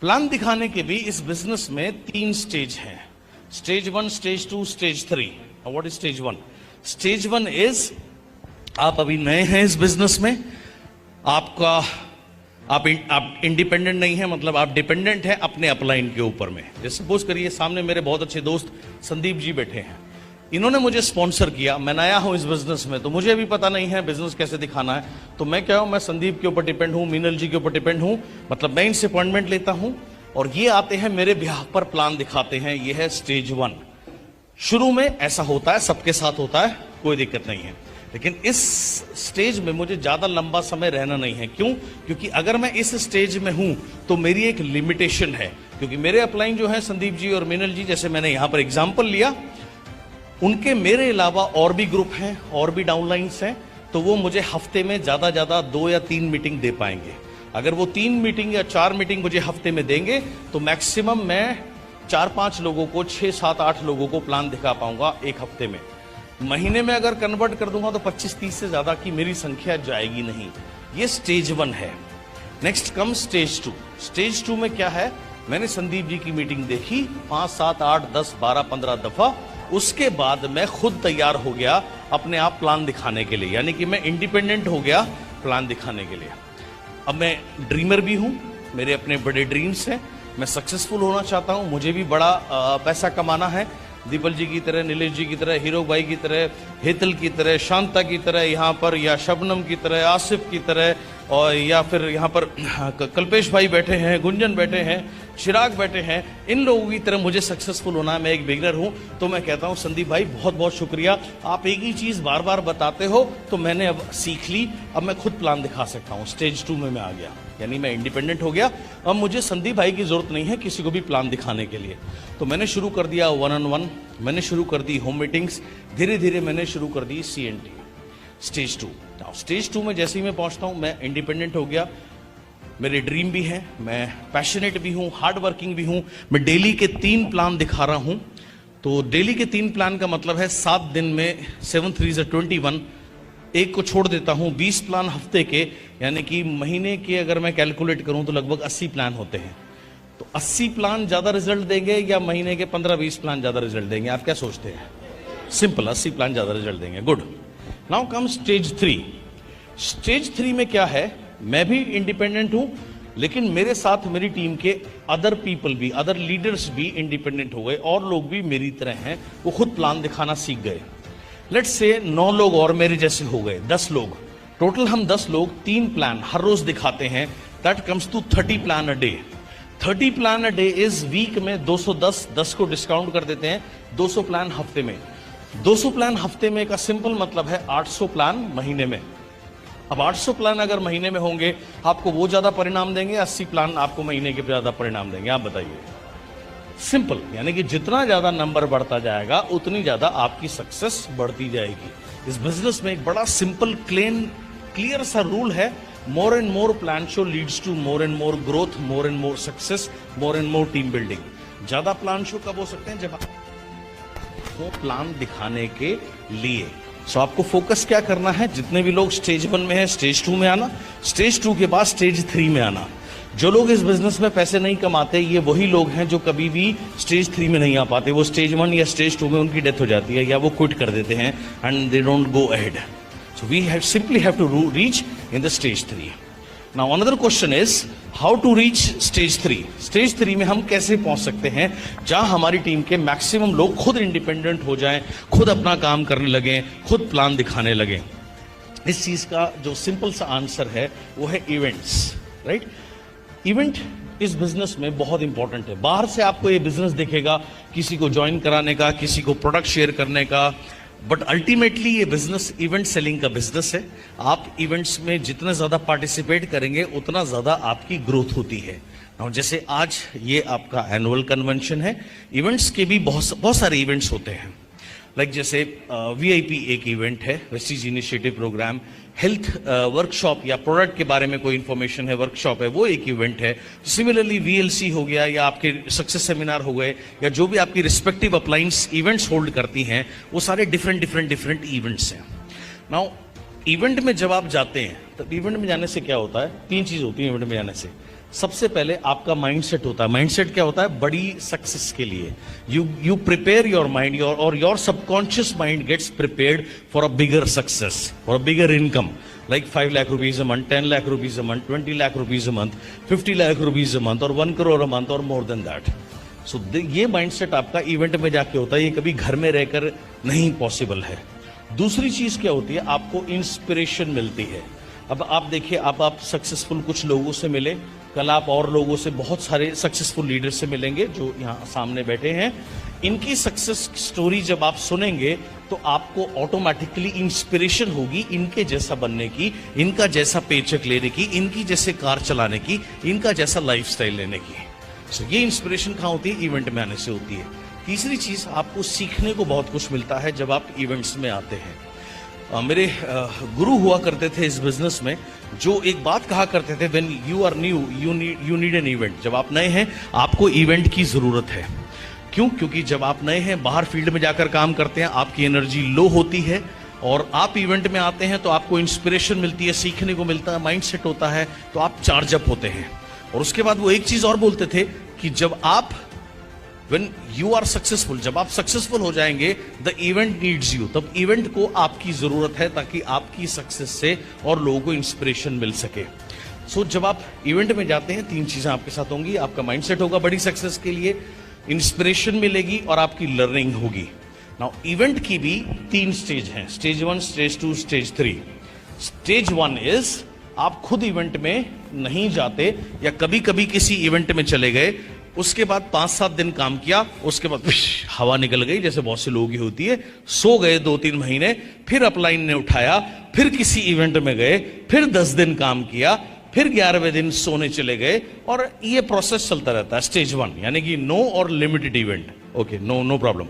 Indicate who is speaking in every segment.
Speaker 1: Plan दिखाने के भी इस बिजनेस में 3 स्टेज हैं। Stage 1, stage 2, stage 3। What is stage 1? Stage 1 is आप अभी नए हैं इस बिजनेस में, आप इंडिपेंडेंट नहीं है, मतलब आप डिपेंडेंट हैं अपने अपलाइन के ऊपर में। जैसे सपोज करिए सामने मेरे बहुत अच्छे दोस्त संदीप जी बैठे हैं, इन्होंने मुझे स्पॉन्सर किया, मैं नया हूं इस बिजनेस में तो मुझे अभी पता नहीं है बिजनेस कैसे दिखाना है, तो मैं क्या हूं, मैं संदीप के ऊपर डिपेंड हूं, मीनल जी के ऊपर डिपेंड हूं, मतलब मैं इनसे अपॉइंटमेंट लेता हूं और ये आते हैं मेरे बिहाफ पर प्लान दिखाते हैं। ये है स्टेज 1। शुरू में ऐसा होता है, सबके साथ होता है, कोई दिक्कत नहीं है, लेकिन इस स्टेज में मुझे ज्यादा लंबा समय रहना नहीं है। क्यों? क्योंकि अगर मैं इस स्टेज में हूं तो मेरी एक लिमिटेशन है, क्योंकि मेरे अपलाइन जो है संदीप जी और मीनल जी, जैसे मैंने यहां पर एग्जाम्पल लिया, उनके मेरे अलावा और भी ग्रुप हैं और भी डाउनलाइंस हैं, तो वो मुझे हफ्ते में ज्यादा 2 या 3 मीटिंग दे पाएंगे। अगर वो 3 मीटिंग या 4 मीटिंग मुझे हफ्ते में देंगे तो मैक्सिमम मैं 4-5 लोगों को, 6-7-8 लोगों को प्लान दिखा पाऊंगा एक हफ्ते में। महीने में अगर कन्वर्ट कर दूंगा तो 25-30 से ज्यादा की मेरी संख्या जाएगी नहीं। ये स्टेज 1 है। Next come stage 2। स्टेज 2 में क्या है, मैंने संदीप जी की मीटिंग देखी 5, 7, 8, 10, 12, 15 दफा, उसके बाद मैं खुद तैयार हो गया अपने आप प्लान दिखाने के लिए, यानी कि मैं इंडिपेंडेंट हो गया प्लान दिखाने के लिए। अब मैं ड्रीमर भी हूं, मेरे अपने बड़े ड्रीम्स हैं, मैं सक्सेसफुल होना चाहता हूं, मुझे भी बड़ा पैसा कमाना है, दीपल जी की तरह, नीलेश जी की तरह, हीरो भाई की तरह, हेतल की तरह, शांता की तरह यहाँ पर, या शबनम की तरह, आसिफ की तरह, और या फिर यहाँ पर कल्पेश भाई बैठे हैं, गुंजन बैठे हैं, चिराग बैठे हैं, इन लोगों की तरह मुझे सक्सेसफुल होना है। मैं एक बिगिनर हूं, तो मैं कहता हूं संदीप भाई बहुत बहुत शुक्रिया, आप एक ही चीज बार बार बताते हो तो मैंने अब सीख ली, अब मैं खुद प्लान दिखा सकता हूं। स्टेज 2 में मैं आ गया, यानी मैं इंडिपेंडेंट हो गया, अब मुझे संदीप भाई की जरूरत नहीं है किसी को भी प्लान दिखाने के लिए। तो मैंने शुरू कर दिया 1-on-1, मैंने शुरू कर दी होम मीटिंग्स, धीरे धीरे मैंने शुरू कर दी CNT। स्टेज 2। स्टेज 2 में जैसे ही मैं पहुंचता हूं, मैं इंडिपेंडेंट हो गया, मेरे ड्रीम भी है, मैं पैशनेट भी हूं, हार्ड वर्किंग भी हूं, मैं डेली के 3 प्लान दिखा रहा हूं। तो डेली के 3 प्लान का मतलब है 7 दिन में 7 3 21, एक को छोड़ देता हूं, 20 प्लान हफ्ते के, यानी कि महीने के अगर मैं कैलकुलेट करूं तो लगभग 80 प्लान होते हैं। तो 80 प्लान ज्यादा रिजल्ट देंगे या महीने के 15-20 प्लान ज्यादा रिजल्ट देंगे? आप क्या सोचते हैं? सिंपल, 80 प्लान ज्यादा रिजल्ट देंगे। Good. Now come stage 3। Stage 3 में क्या है, मैं भी इंडिपेंडेंट हूं, लेकिन मेरे साथ मेरी टीम के अदर पीपल भी, अदर लीडर्स भी इंडिपेंडेंट हो गए, और लोग भी मेरी तरह हैं, वो खुद प्लान दिखाना सीख गए। लेट्स से 9 लोग और मेरे जैसे हो गए, 10 लोग टोटल, हम 10 लोग 3 प्लान हर रोज दिखाते हैं। That comes to 30 plan a day. 30 plan a day is week में 210, 10 को डिस्काउंट कर देते हैं, 200 प्लान हफ्ते में। 200 प्लान हफ्ते में का सिंपल मतलब है 800 प्लान महीने में। अब 800 प्लान अगर महीने में होंगे, आपको वो ज्यादा परिणाम देंगे, 80 प्लान आपको महीने के ज्यादा परिणाम देंगे? आप बताइए। सिंपल, यानी कि जितना ज्यादा नंबर बढ़ता जाएगा उतनी ज्यादा आपकी सक्सेस बढ़ती जाएगी। इस बिजनेस में एक बड़ा सिंपल क्लियर सा रूल है, more and more plan show leads to more and more growth, more and more success, more and more team building. ज्यादा प्लान शो कब हो सकते हैं? जब आपको प्लान दिखाने के लिए। सो आपको फोकस क्या करना है, जितने भी लोग स्टेज 1 में है स्टेज 2 में आना, स्टेज 2 के बाद स्टेज 3 में आना। जो लोग इस बिजनेस में पैसे नहीं कमाते, ये वही लोग हैं जो कभी भी स्टेज 3 में नहीं आ पाते। वो स्टेज 1 या स्टेज 2 में उनकी डेथ हो जाती है, या वो क्विट कर देते हैं, and they don't go ahead. So we simply have to reach in the stage 3. Now another question is how to reach stage 3. Stage 3 में हम कैसे पहुंच सकते हैं जहां हमारी टीम के मैक्सिमम लोग खुद इंडिपेंडेंट हो जाएं, खुद अपना काम करने लगें, खुद प्लान दिखाने लगें। इस चीज का जो सिंपल सा आंसर है वो है इवेंट्स, राइट? इवेंट इस बिजनेस में बहुत इंपॉर्टेंट है। बाहर से आपको ये बिजनेस दिखेगा किसी को ज्वाइन कराने का, किसी को प्रोडक्ट शेयर करने का, बट अल्टीमेटली ये बिजनेस इवेंट सेलिंग का बिजनेस है। आप इवेंट्स में जितना ज्यादा पार्टिसिपेट करेंगे उतना ज्यादा आपकी ग्रोथ होती है। जैसे आज ये आपका एनुअल कन्वेंशन है, इवेंट्स के भी बहुत सारे इवेंट्स होते हैं। लाइक जैसे VIP एक इवेंट है, Vestige initiative program, health workshop या प्रोडक्ट के बारे में कोई इंफॉर्मेशन है, वर्कशॉप है, वो एक इवेंट है। सिमिलरली VLC हो गया, या आपके सक्सेस सेमिनार हो गए, या जो भी आपकी रिस्पेक्टिव अपलाइंस इवेंट्स होल्ड करती हैं, वो सारे डिफरेंट इवेंट्स हैं। नाउ इवेंट में जब आप जाते हैं, तब इवेंट में जाने से क्या होता है? 3 चीज होती है इवेंट में जाने से। सबसे पहले आपका माइंडसेट होता है। माइंडसेट क्या होता है? बड़ी सक्सेस के लिए you prepare your mind, your subconscious mind gets prepared for a bigger success, for a bigger income, like 5 lakh rupees a month, 10 lakh rupees a month, 20 lakh rupees a month, 50 lakh rupees a month और 1 crore a month और more than that. So ये mindset आपका event में जाके होता है, ये कभी घर में रहकर नहीं पॉसिबल है। दूसरी चीज क्या होती है? आपको इंस्पिरेशन मिलती है। अब आप देखिए, आप सक्सेसफुल कुछ लोगों से मिले, कल आप और लोगों से, बहुत सारे सक्सेसफुल लीडर से मिलेंगे जो यहाँ सामने बैठे हैं। इनकी सक्सेस स्टोरी जब आप सुनेंगे तो आपको ऑटोमेटिकली इंस्पिरेशन होगी इनके जैसा बनने की, इनका जैसा पेचेक लेने की, इनकी जैसे कार चलाने की, इनका जैसा लाइफस्टाइल लेने की। So, ये इंस्पिरेशन कहाँ होती है? इवेंट में आने से होती है। तीसरी चीज, आपको सीखने को बहुत कुछ मिलता है जब आप इवेंट्स में आते हैं। मेरे गुरु हुआ करते थे इस बिजनेस में, जो एक बात कहा करते थे, when you are new you need an event. जब आप नए हैं आपको इवेंट की जरूरत है। क्यों? क्योंकि जब आप नए हैं, बाहर फील्ड में जाकर काम करते हैं, आपकी एनर्जी लो होती है और आप इवेंट में आते हैं तो आपको इंस्पिरेशन मिलती है, सीखने को मिलता है, माइंडसेट होता है, तो आप चार्ज अप होते हैं। और उसके बाद वो एक चीज और बोलते थे कि जब आप When you are successful, जब आप सक्सेसफुल हो जाएंगे, द इवेंट नीड्स यू, तब इवेंट को आपकी जरूरत है ताकि आपकी सक्सेस से और लोगों को इंस्पिरेशन मिल सके। सो जब आप इवेंट में जाते हैं, तीन चीजें आपके साथ होंगी। आपका माइंडसेट होगा बड़ी सक्सेस के लिए, इंस्पिरेशन मिलेगी और आपकी लर्निंग होगी। नाउ इवेंट की भी 3 स्टेज हैं, stage 1, stage 2, stage 3। Stage 1 is आप खुद इवेंट में नहीं जाते या कभी कभी किसी इवेंट में चले गए, उसके बाद 5-7 दिन काम किया, उसके बाद हवा निकल गई, जैसे बहुत से लोगों की होती है, सो गए 2-3 महीने, फिर अपलाइन ने उठाया, फिर किसी इवेंट में गए, फिर 10 दिन काम किया, फिर 11वें दिन सोने चले गए, और ये प्रोसेस चलता रहता है। स्टेज 1 यानी कि नो और limited event, okay, no problem.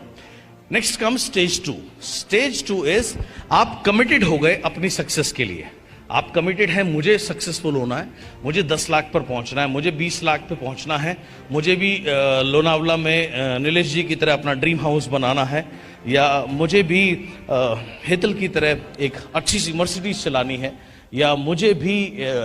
Speaker 1: Next come stage 2। Stage 2 is आप कमिटेड हो गए अपनी सक्सेस के लिए। आप कमिटेड हैं, मुझे सक्सेसफुल होना है, मुझे 10 लाख पर पहुंचना है, मुझे 20 लाख पर पहुंचना है, मुझे भी लोनावला में नीलेश जी की तरह अपना ड्रीम हाउस बनाना है, या मुझे भी हेतल की तरह एक अच्छी सी मर्सिडीज चलानी है, या मुझे भी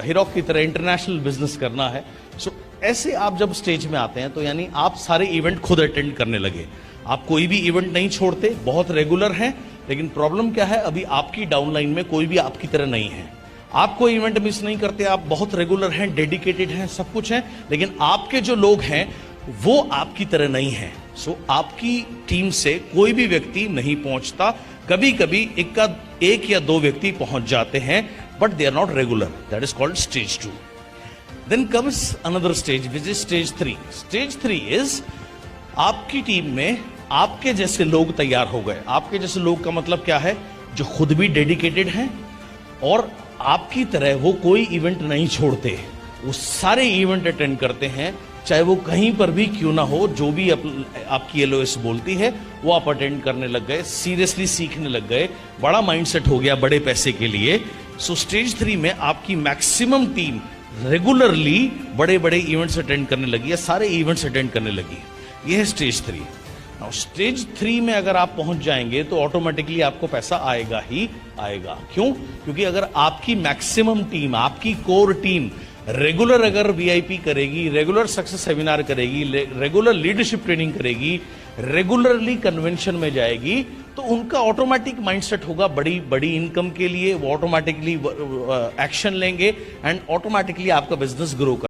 Speaker 1: हीरोक की तरह इंटरनेशनल बिजनेस करना है। सो ऐसे आप जब स्टेज में आते हैं तो यानी आप सारे इवेंट खुद अटेंड करने लगे। आप कोई भी इवेंट नहीं छोड़ते, बहुत रेगुलर हैं, लेकिन प्रॉब्लम क्या है? अभी आपकी डाउनलाइन में कोई भी आपकी तरह नहीं है। आप कोई इवेंट मिस नहीं करते, आप बहुत रेगुलर हैं, डेडिकेटेड हैं, सब कुछ है, लेकिन आपके जो लोग हैं वो आपकी तरह नहीं है। सो आपकी टीम से कोई भी व्यक्ति नहीं पहुंचता। कभी कभी एक या 2 व्यक्ति पहुंच जाते हैं, but they are not regular. That is called stage 2। Then comes another stage which is stage 3। Stage 3 is आपकी टीम में आपके जैसे लोग तैयार हो गए। आपके जैसे लोग का मतलब क्या है? जो खुद भी डेडिकेटेड हैं और आपकी तरह वो कोई इवेंट नहीं छोड़ते, वो सारे इवेंट अटेंड करते हैं, चाहे वो कहीं पर भी क्यों ना हो। जो भी आपकी एलओएस बोलती है वो आप अटेंड करने लग गए, सीरियसली सीखने लग गए, बड़ा माइंडसेट हो गया बड़े पैसे के लिए। सो स्टेज 3 में आपकी मैक्सिमम टीम रेगुलरली बड़े बड़े इवेंट्स अटेंड करने लगी है, सारे इवेंट्स अटेंड करने लगी। ये है स्टेज 3। नाउ स्टेज 3 में अगर आप पहुंच जाएंगे तो ऑटोमेटिकली आपको पैसा आएगा ही आएगा। क्यों? क्योंकि अगर आपकी मैक्सिमम टीम, आपकी कोर टीम रेगुलर अगर वीआईपी करेगी, रेगुलर सक्सेस सेमिनार करेगी, रेगुलर लीडरशिप ट्रेनिंग करेगी, रेगुलरली कन्वेंशन में जाएगी, तो उनका ऑटोमेटिक माइंडसेट होगा बड़ी बड़ी इनकम के लिए। वो ऑटोमेटिकली एक्शन लेंगे एंड ऑटोमेटिकली आपका बिजनेस ग्रो कर